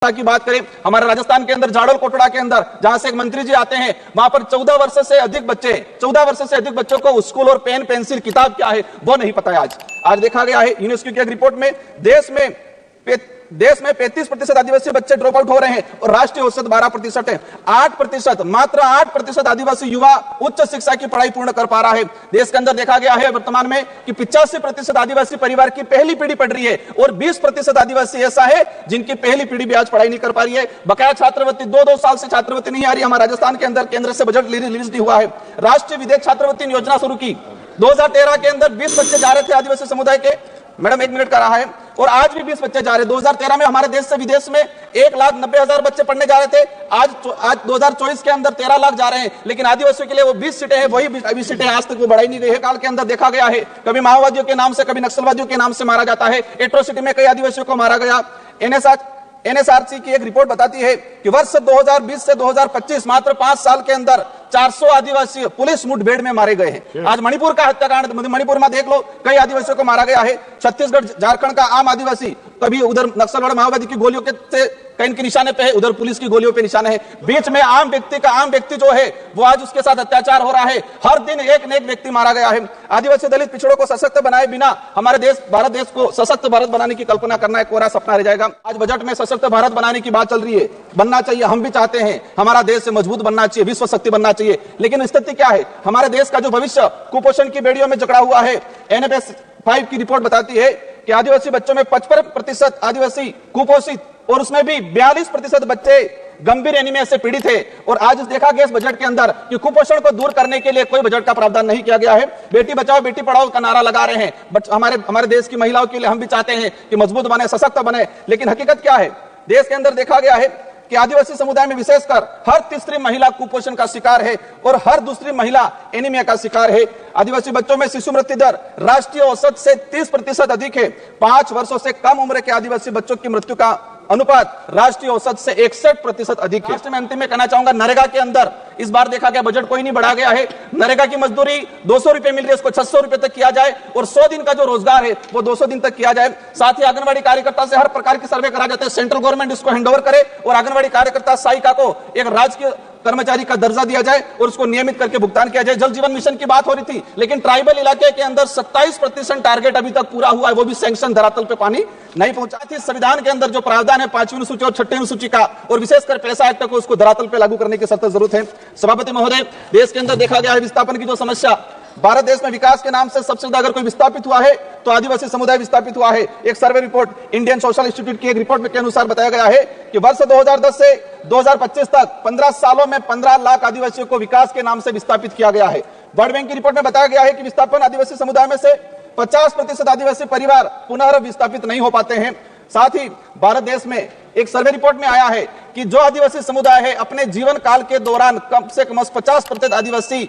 की बात करें, हमारे राजस्थान के अंदर झाड़ोल कोटड़ा के अंदर जहां से एक मंत्री जी आते हैं, वहां पर 14 वर्ष से अधिक बच्चों को स्कूल और पेन पेंसिल किताब क्या है वो नहीं पता है। आज देखा गया है यूनेस्को की एक रिपोर्ट में देश में 35% आदिवासी बच्चे ड्रॉप आउट हो रहे हैं और राष्ट्रीय औसत 12% है। 8%, मात्र 8% आदिवासी युवा उच्च शिक्षा की पढ़ाई पूर्ण कर पा रहा है। देश के अंदर देखा गया है वर्तमान में कि 85% आदिवासी परिवार की पहली पीढ़ी पढ़ रही है और 20% आदिवासी ऐसा है जिनकी पहली पीढ़ी भी आज पढ़ाई नहीं कर पा रही है। बकाया छात्रवृत्ति 2 साल से छात्रवृत्ति नहीं आ रही। हमारे राजस्थान के अंदर केंद्र से बजट रिलीज नहीं हुआ है। राष्ट्रीय विदेश छात्रवृत्ति योजना शुरू की 2013 के अंदर 20 बच्चे जा रहे थे आदिवासी समुदाय के, मैडम 1 मिनट का रहा है, और आज भी 20 बच्चे जा रहे हैं। 2013 में हमारे देश से विदेश में 1,90,000 बच्चे पढ़ने जा रहे थे। आज 2024 के अंदर 13 लाख जा रहे हैं, लेकिन आदिवासियों के लिए वो 20 सीटें हैं, वही 20 सीटें आज तक वो बढ़ाई नहीं गई है। काल के अंदर देखा गया है कभी माओवादियों के नाम से, कभी नक्सलवादियों के नाम से मारा जाता है। एट्रोसिटी में कई आदिवासियों को मारा गया। एनएसआरसी की एक रिपोर्ट बताती है कि वर्ष 2020 से 2025 मात्र 5 साल के अंदर 400 आदिवासी पुलिस मुठभेड़ में मारे गए हैं। आज मणिपुर का हत्याकांड, मणिपुर में देख लो, कई आदिवासियों को मारा गया है। छत्तीसगढ़ झारखंड का आम आदिवासी कभी उधर नक्सलवाद माओवादी की गोलियों के कहीं के निशाने पे है, उधर पुलिस की गोलियों पे निशाने है। बीच में आम व्यक्ति जो है वो आज उसके साथ अत्याचार हो रहा है। हर दिन एक न एक व्यक्ति मारा गया है। आदिवासी दलित पिछड़ों को सशक्त बनाए बिना हमारे देश भारत देश को सशक्त भारत बनाने की कल्पना करना एक कोरा सपना रह जाएगा। आज बजट में सशक्त भारत बनाने की बात चल रही है, बनना चाहिए, हम भी चाहते हैं। हमारा देश मजबूत बनना चाहिए, विश्व शक्ति बनना चाहिए, लेकिन स्थिति क्या है? हमारे देश का जो भविष्य कुपोषण की बेड़ियों में जकड़ा हुआ है। NFS 5 की रिपोर्ट बताती है कि आदिवासी बच्चों में 55% आदिवासी कुपोषित और उसमें भी 42% बच्चे गंभीर एनीमिया से पीड़ित है। और आज देखा गया इस बजट के अंदर कि कुपोषण को दूर करने के लिए कोई बजट का प्रावधान नहीं किया गया है। बेटी बचाओ बेटी पढ़ाओ का नारा लगा रहे हैं, बट हमारे देश की महिलाओं के लिए हम भी चाहते हैं कि मजबूत बने, सशक्त बने, लेकिन हकीकत क्या है? देश के अंदर देखा गया है कि आदिवासी समुदाय में विशेषकर हर तीसरी महिला कुपोषण का शिकार है और हर दूसरी महिला एनीमिया का शिकार है। आदिवासी बच्चों में शिशु मृत्यु दर राष्ट्रीय औसत से 30% अधिक है। 5 वर्षों से कम उम्र के आदिवासी बच्चों की मृत्यु का अनुपात राष्ट्रीय औसत से 61% अधिक है। राष्ट्र में अंतिम में कहना चाहूंगा, नरेगा के अंदर इस बार देखा गया बजट कोई नहीं बढ़ा गया है। नरेगा की मजदूरी 200 रुपए मिल रही है, उसको 600 रुपए तक किया जाए और 100 दिन का जो रोजगार है वो 200 दिन तक किया जाए। साथ ही आंगनबाड़ी कार्यकर्ता से हर प्रकार की सर्वे करा जाता है, सेंट्रल गवर्नमेंट इसको हैंडओवर करे और आंगनबाड़ी कार्यकर्ता सहायिका को एक राजकीय कर्मचारी का दर्जा दिया जाए और उसको नियमित करके भुगतान किया जाए। जल जीवन मिशन की बात हो रही थी, लेकिन ट्राइबल इलाके के अंदर 27% टारगेट अभी तक पूरा हुआ है, वो भी सैंक्शन धरातल पे पानी नहीं पहुंचा थी। संविधान के अंदर जो प्रावधान है 5वीं अनुसूची और 6वीं अनुसूची का और विशेषकर पैसा एक्ट को उसको धरातल पे लागू करने की सख्त जरूरत है। सभापति महोदय, देश के अंदर देखा गया है विस्थापन की जो समस्या, भारत देश में विकास के नाम से सबसे ज्यादा अगर कोई विस्थापित हुआ है तो आदिवासी समुदाय विस्थापित हुआ है। एक survey report Indian social institute की एक रिपोर्ट के अनुसार बताया गया है कि वर्ष 2010 से 2025 तक 15 सालों में 15 लाख आदिवासियों को विकास के नाम से विस्थापित किया गया है। वर्ल्ड बैंक की रिपोर्ट में बताया गया है कि विस्थापन आदिवासी समुदाय में से 50% आदिवासी परिवार पुनः विस्थापित नहीं हो पाते हैं। साथ ही भारत देश में एक सर्वे रिपोर्ट में आया है कि जो आदिवासी समुदाय है अपने जीवन काल के दौरान कम से कम 50% आदिवासी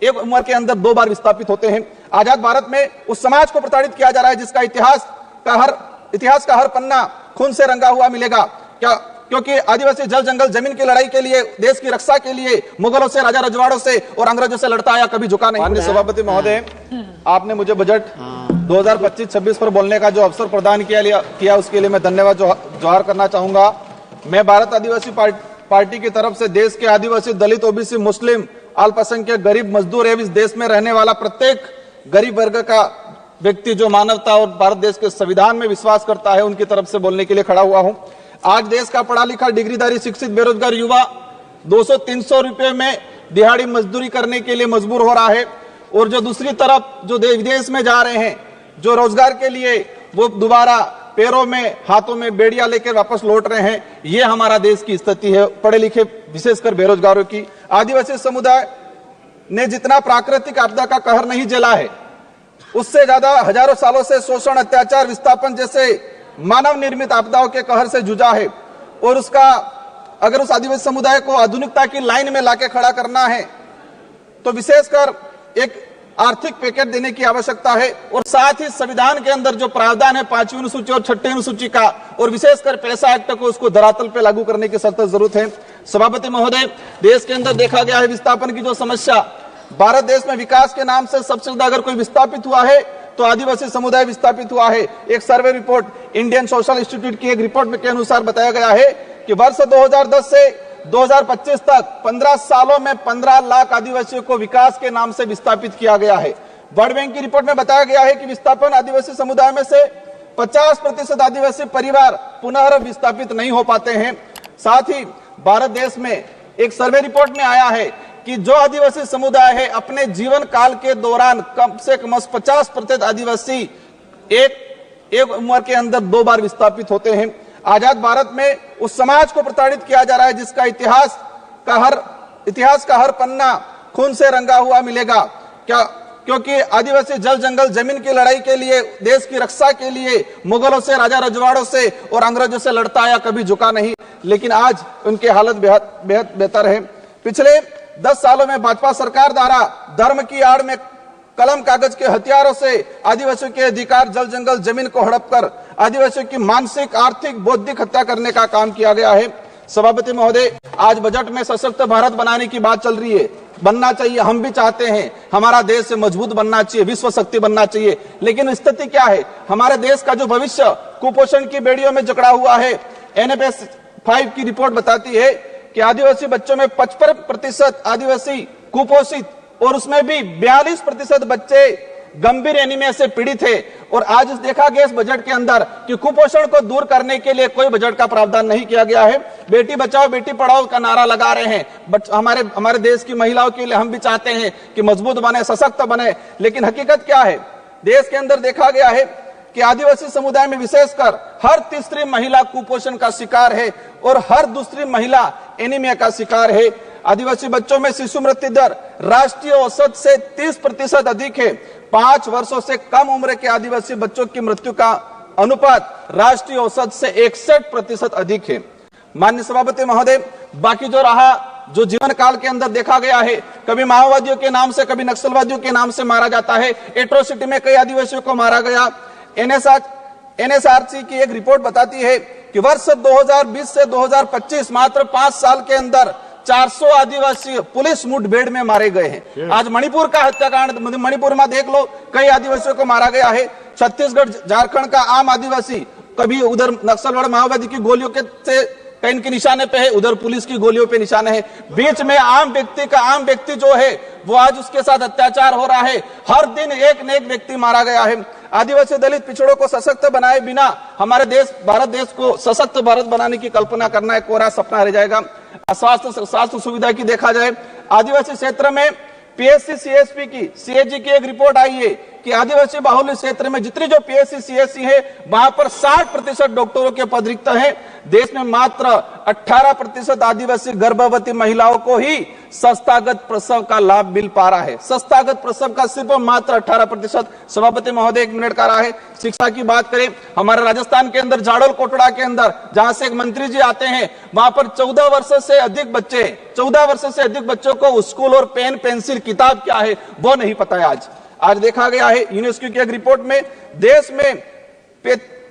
एक उम्र के अंदर 2 बार विस्थापित होते हैं। आजाद भारत में उस समाज को प्रताड़ित किया जा रहा है जिसका इतिहास का हर पन्ना खून से रंगा हुआ मिलेगा। क्योंकि आदिवासी जल जंगल जमीन की लड़ाई के लिए, देश की रक्षा के लिए मुगलों से, राजा रजवाड़ों से और अंग्रेजों से लड़ता आया, कभी झुका नहीं। माननीय सभापति महोदय, आपने मुझे बजट 2025-26 पर बोलने का जो अवसर प्रदान किया उसके लिए मैं धन्यवाद जोहार करना चाहूंगा। मैं भारत आदिवासी पार्टी की तरफ से देश के आदिवासी, दलित, ओबीसी, मुस्लिम, अल्पसंख्यक, गरीब, मजदूर एवं इस देश में रहने वाला प्रत्येक गरीब वर्ग का व्यक्ति जो मानवता और भारत देश के संविधान में विश्वास करता है उनकी तरफ से बोलने के लिए खड़ा हुआ हूं। आज देश का पढ़ा लिखा, डिग्रीधारी, शिक्षित, बेरोजगार युवा 200-300 रुपए में दिहाड़ी मजदूरी करने के लिए मजबूर हो रहा है और जो दूसरी तरफ जो विदेश में जा रहे हैं जो रोजगार के लिए, वो दोबारा पैरों में हाथों में बेड़ियां लेकर वापस लौट रहे हैं। ये हमारा देश की स्थिति है, पढ़े लिखे विशेषकर बेरोजगारों की। आदिवासी समुदाय ने जितना प्राकृतिक आपदा का कहर नहीं झेला है, उससे ज्यादा हजारों सालों से शोषण, अत्याचार, विस्थापन जैसे मानव निर्मित आपदाओं के कहर से जूझा है। और अगर उस आदिवासी समुदाय को आधुनिकता की लाइन में लाके खड़ा करना है तो विशेषकर एक आर्थिक पैकेज देने की आवश्यकता है। और साथ ही संविधान के अंदर जो प्रावधान है 5वीं अनुसूची और 6वीं अनुसूची का और विशेषकर पैसा एक्ट को उसको धरातल पे लागू करने की सख्त जरूरत है। सभापति महोदय, देश के अंदर देखा गया है विस्थापन की जो समस्या, भारत देश में विकास के नाम से सबसे ज्यादा अगर कोई विस्थापित हुआ है तो आदिवासी समुदाय विस्थापित हुआ है। एक survey report Indian social institute की एक रिपोर्ट के अनुसार बताया गया है कि वर्ष 2010 से 2025 तक 15 सालों में 15 लाख आदिवासियों को विकास के नाम से विस्थापित किया गया है। वर्ल्ड बैंक की रिपोर्ट में बताया गया है कि विस्थापन आदिवासी समुदाय में से 50% आदिवासी परिवार पुनः विस्थापित नहीं हो पाते हैं। साथ ही भारत देश में एक सर्वे रिपोर्ट में आया है कि जो आदिवासी समुदाय है अपने जीवन काल के दौरान कम से कम 50% आदिवासी एक उम्र के अंदर 2 बार विस्थापित होते हैं। आजाद भारत में उस समाज को प्रताड़ित किया जा रहा है जिसका इतिहास का हर पन्ना खून से रंगा हुआ मिलेगा। क्योंकि आदिवासी जल जंगल जमीन की लड़ाई के लिए, देश की रक्षा के लिए मुगलों से, राजा रजवाड़ों से और अंग्रेजों से लड़ता आया, कभी झुका नहीं। लेकिन आज उनकी हालत बेहद बेहतर है। पिछले 10 सालों में भाजपा सरकार द्वारा धर्म की आड़ में कलम कागज के हथियारों से आदिवासियों के अधिकार, जल जंगल जमीन को हड़प कर आदिवासियों की मानसिक, आर्थिक, बौद्धिक हत्या करने का काम किया गया है। सभापति महोदय, आज बजट में सशक्त भारत बनाने की बात चल रही है। बनना चाहिए, हम भी चाहते हैं हमारा देश मजबूत बनना चाहिए, विश्व शक्ति बनना चाहिए। लेकिन स्थिति क्या है? हमारे देश का जो भविष्य कुपोषण की बेड़ियों में जकड़ा हुआ है। NFS 5 की रिपोर्ट बताती है कि आदिवासी बच्चों में 55% आदिवासी कुपोषित और उसमें भी 42% बच्चे गंभीर एनीमिया से पीड़ित है। और आज देखा गया इस बजट के अंदर कि कुपोषण को दूर करने के लिए कोई बजट का प्रावधान नहीं किया गया है। बेटी बचाओ बेटी पढ़ाओ का नारा लगा रहे हैं। हमारे देश की महिलाओं के लिए हम भी चाहते हैं कि मजबूत बने, सशक्त बने। लेकिन हकीकत क्या है? देश के अंदर देखा गया है कि आदिवासी समुदाय में विशेषकर हर तीसरी महिला कुपोषण का शिकार है और हर दूसरी महिला एनीमिया का शिकार है। आदिवासी बच्चों में शिशु मृत्यु दर राष्ट्रीय औसत से 30% अधिक है। 5 वर्षों से कम उम्र के आदिवासी बच्चों की मृत्यु का अनुपात राष्ट्रीय औसत से 61% अधिक है। माननीय सभापति महोदय, बाकी जो रहा, जो जीवन काल के अंदर देखा गया है, कभी माओवादियों के नाम से, कभी नक्सलवादियों के नाम से मारा जाता है। एट्रोसिटी में कई आदिवासियों को मारा गया। NSRC की एक रिपोर्ट बताती है कि वर्ष 2020 से 2025 मात्र 5 साल के अंदर 400 आदिवासी पुलिस मुठभेड़ में मारे गए हैं। आज मणिपुर का हत्याकांड, मणिपुर में देख लो, कई आदिवासियों को मारा गया है। छत्तीसगढ़, झारखंड का आम आदिवासी कभी उधर नक्सलवाद माओवादी की गोलियों के से कहीं के निशाने पे है, उधर पुलिस की गोलियों पे निशाने है। बीच में आम व्यक्ति जो है वो आज उसके साथ अत्याचार हो रहा है। हर दिन एक न एक व्यक्ति मारा गया है। आदिवासी दलित पिछड़ों को सशक्त बनाए बिना हमारे देश, भारत देश को सशक्त भारत बनाने की कल्पना करना एक कोरा सपना रह जाएगा। स्वास्थ्य सुविधा की देखा जाए, आदिवासी क्षेत्र में PSC CSP की, CAG की एक रिपोर्ट आई है कि आदिवासी बाहुल्य क्षेत्र में जितनी जो PSC CSC है वहां पर 60% डॉक्टरों के पद रिक्त हैं। देश में मात्र 18% आदिवासी गर्भवती महिलाओं को ही संस्थागत प्रसव का लाभ मिल पा रहा है। संस्थागत प्रसव का सिर्फ मात्र 18%। सभापति महोदय, 1 मिनट का रहा है। शिक्षा की बात करें, हमारे राजस्थान के अंदर झाड़ोल कोटड़ा के अंदर जहां से एक मंत्री जी आते हैं, वहां पर 14 वर्ष से अधिक बच्चों को स्कूल और पेन पेंसिल किताब क्या है वो नहीं पता है। आज देखा गया है यूनेस्को की एक रिपोर्ट में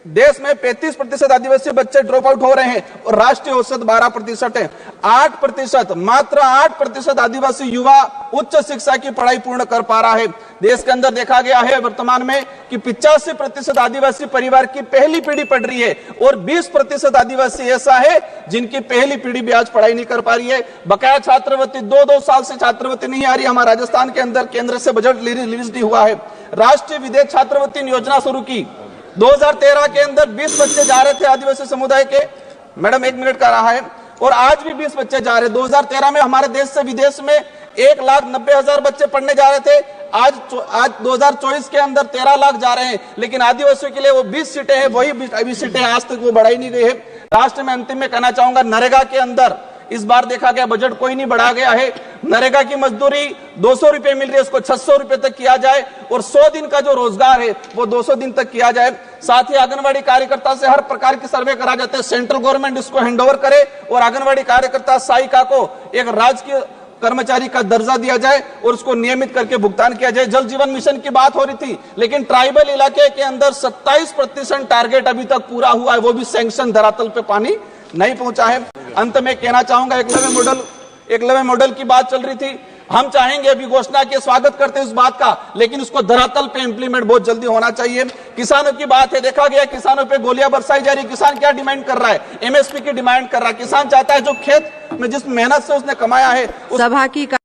देश में 35% आदिवासी बच्चे ड्रॉप आउट हो रहे हैं और राष्ट्रीय औसत 12% है। 8%, मात्र 8% आदिवासी युवा उच्च शिक्षा की पढ़ाई पूर्ण कर पा रहा है। देश के अंदर देखा गया है वर्तमान में कि 85% आदिवासी परिवार की पहली पीढ़ी पढ़ रही है और 20% आदिवासी ऐसा है जिनकी पहली पीढ़ी भी आज पढ़ाई नहीं कर पा रही है। बकाया छात्रवृत्ति 2 साल से छात्रवृत्ति नहीं आ रही। हमारे राजस्थान के अंदर केंद्र से बजट रिलीज नहीं हुआ है। राष्ट्रीय विदेश छात्रवृत्ति योजना शुरू की 2013 के अंदर 20 बच्चे जा रहे थे आदिवासी समुदाय के। मैडम, 1 मिनट का रहा है। और आज भी 20 बच्चे जा रहे। 2013 में हमारे देश से विदेश में 1,90,000 बच्चे पढ़ने जा रहे थे। आज 2024 के अंदर 13 लाख जा रहे हैं। लेकिन आदिवासियों के लिए वो 20 सीटें हैं, वही 20 सीटें आज तक वो बढ़ाई नहीं गई है। राष्ट्र में अंतिम में कहना चाहूंगा, नरेगा के अंदर इस बार देखा गया बजट कोई नहीं बढ़ा गया है। नरेगा की मजदूरी 200 रुपए मिल रही है, उसको 600 रुपए तक किया जाए और 100 दिन का जो रोजगार है वो 200 दिन तक किया जाए। साथ ही आंगनवाड़ी कार्यकर्ता से हर प्रकार की सर्वे करा जाते हैं, सेंट्रल गवर्नमेंट इसको हैंडओवर करे और आंगनवाड़ी कार्यकर्ता सहायिका को एक राजकीय कर्मचारी का दर्जा दिया जाए और उसको नियमित करके भुगतान किया जाए। जल जीवन मिशन की बात हो रही थी, लेकिन ट्राइबल इलाके के अंदर 27% टारगेट अभी तक पूरा हुआ है, वो भी सैंक्शन धरातल पे पानी नहीं पहुंचा है। अंत में कहना चाहूंगा, एकलव्य मॉडल की बात चल रही थी। हम चाहेंगे अभी घोषणा के स्वागत करते हैं इस बात का, लेकिन उसको धरातल पे इंप्लीमेंट बहुत जल्दी होना चाहिए। किसानों की बात है, देखा गया किसानों पे गोलियां बरसाई जा रही। किसान क्या डिमांड कर रहा है? एमएसपी की डिमांड कर रहा है। किसान चाहता है जो खेत में जिस मेहनत से उसने कमाया है सभा की